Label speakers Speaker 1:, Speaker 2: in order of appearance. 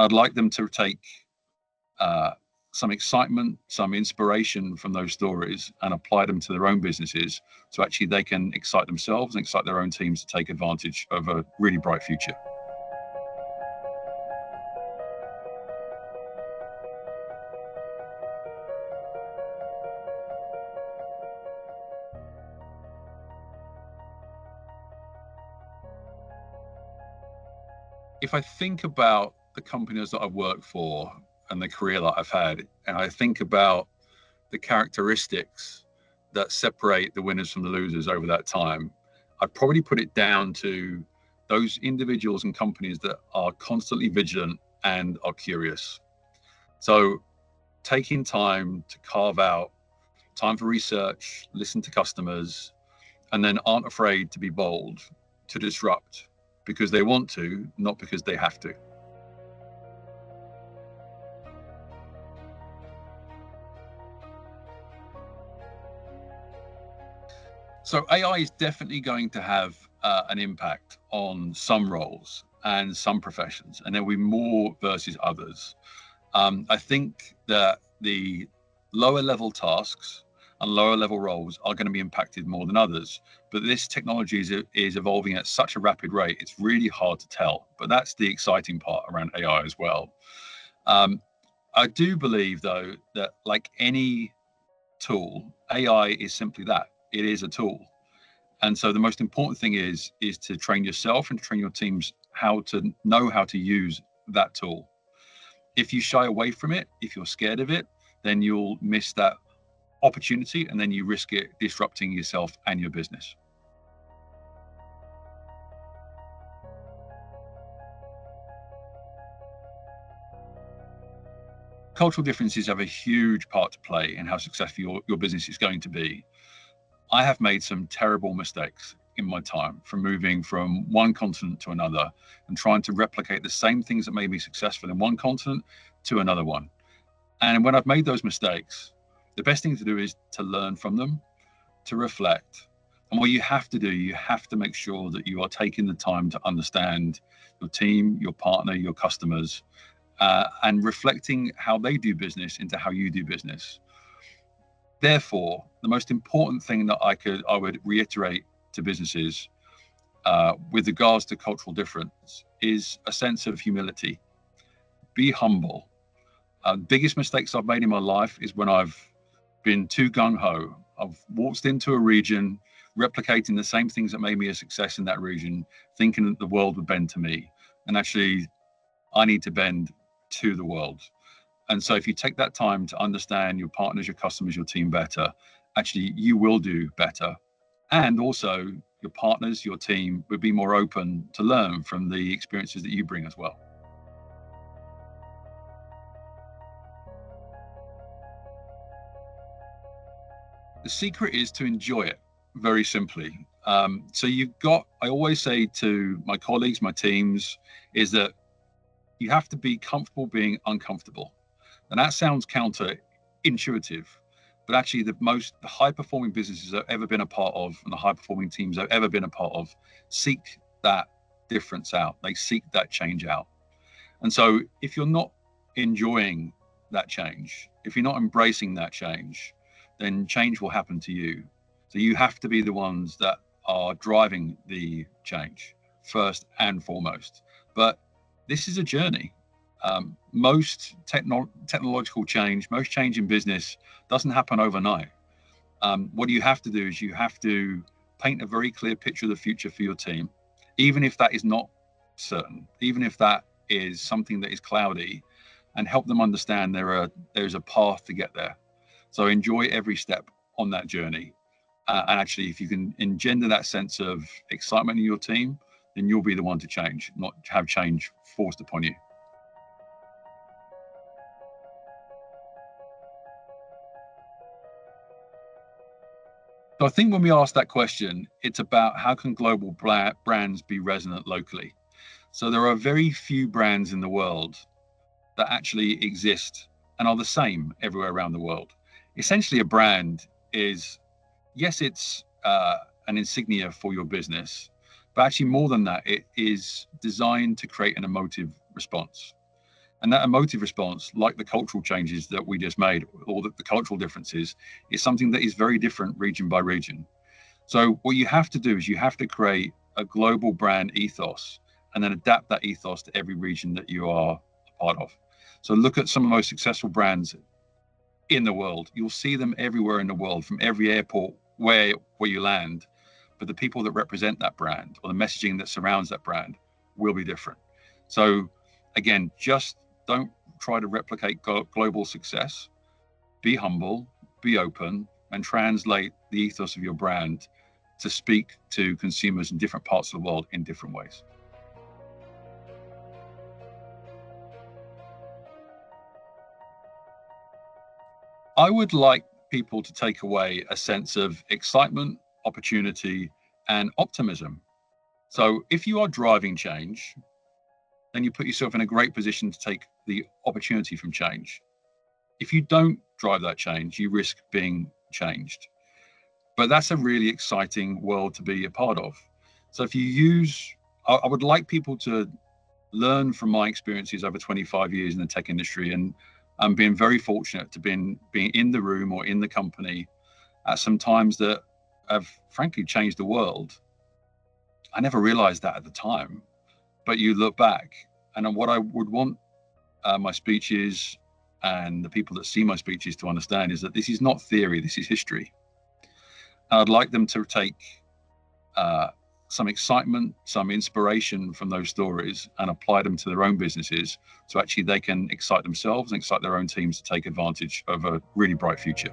Speaker 1: I'd like them to take some excitement, some inspiration from those stories and apply them to their own businesses, so actually they can excite themselves and excite their own teams to take advantage of a really bright future. If I think about the companies that I've worked for and the career that I've had, and I think about the characteristics that separate the winners from the losers over that time, I'd probably put it down to those individuals and companies that are constantly vigilant and are curious. So taking time to carve out time for research, listen to customers, and then aren't afraid to be bold, to disrupt, because they want to, not because they have to. So AI is definitely going to have an impact on some roles and some professions, and there will be more versus others. I think that the lower level tasks and lower level roles are going to be impacted more than others. But this technology is evolving at such a rapid rate, it's really hard to tell. But that's the exciting part around AI as well. I do believe, though, that like any tool, AI is simply that. It is a tool. And so the most important thing is to train yourself and train your teams how to know how to use that tool. If you shy away from it, if you're scared of it, then you'll miss that opportunity, and then you risk it disrupting yourself and your business. Cultural differences have a huge part to play in how successful your business is going to be. I have made some terrible mistakes in my time, from moving from one continent to another and trying to replicate the same things that made me successful in one continent to another one. And when I've made those mistakes, the best thing to do is to learn from them, to reflect. And what you have to do, you have to make sure that you are taking the time to understand your team, your partner, your customers, and reflecting how they do business into how you do business. Therefore, the most important thing that I would reiterate to businesses with regards to cultural difference is a sense of humility. Be humble. Biggest mistakes I've made in my life is when I've been too gung-ho. I've waltzed into a region, replicating the same things that made me a success in that region, thinking that the world would bend to me. And actually, I need to bend to the world. And so if you take that time to understand your partners, your customers, your team better, actually, you will do better. And also, your partners, your team would be more open to learn from the experiences that you bring as well. The secret is to enjoy it, very simply. I always say to my colleagues, my teams, is that you have to be comfortable being uncomfortable. And that sounds counterintuitive, but actually the high performing businesses I've ever been a part of and the high performing teams I've ever been a part of seek that difference out. They seek that change out. And so if you're not enjoying that change, if you're not embracing that change, then change will happen to you. So you have to be the ones that are driving the change first and foremost. But this is a journey. Most technological change, most change in business doesn't happen overnight. What you have to do is you have to paint a very clear picture of the future for your team, even if that is not certain, even if that is something that is cloudy, and help them understand there's a path to get there. So enjoy every step on that journey. And actually, if you can engender that sense of excitement in your team, then you'll be the one to change, not have change forced upon you. So I think when we ask that question, it's about how can global brands be resonant locally? So there are very few brands in the world that actually exist and are the same everywhere around the world. Essentially, a brand is, yes, it's an insignia for your business, but actually more than that, it is designed to create an emotive response. And that emotive response, like the cultural changes that we just made, or the cultural differences, is something that is very different region by region. So what you have to do is you have to create a global brand ethos and then adapt that ethos to every region that you are a part of. So look at some of the most successful brands in the world. You'll see them everywhere in the world, from every airport where you land. But the people that represent that brand or the messaging that surrounds that brand will be different. So again, just don't try to replicate global success. Be humble, be open, and translate the ethos of your brand to speak to consumers in different parts of the world in different ways. I would like people to take away a sense of excitement, opportunity, and optimism. So if you are driving change, then you put yourself in a great position to take the opportunity from change. If you don't drive that change, you risk being changed. But that's a really exciting world to be a part of. So if you use, I would like people to learn from my experiences over 25 years in the tech industry, and I'm being very fortunate to being in the room or in the company at some times that have frankly changed the world. I never realized that at the time, but you look back, and what I would want my speeches and the people that see my speeches to understand is that this is not theory, this is history. And I'd like them to take some excitement, some inspiration from those stories and apply them to their own businesses, so actually they can excite themselves and excite their own teams to take advantage of a really bright future.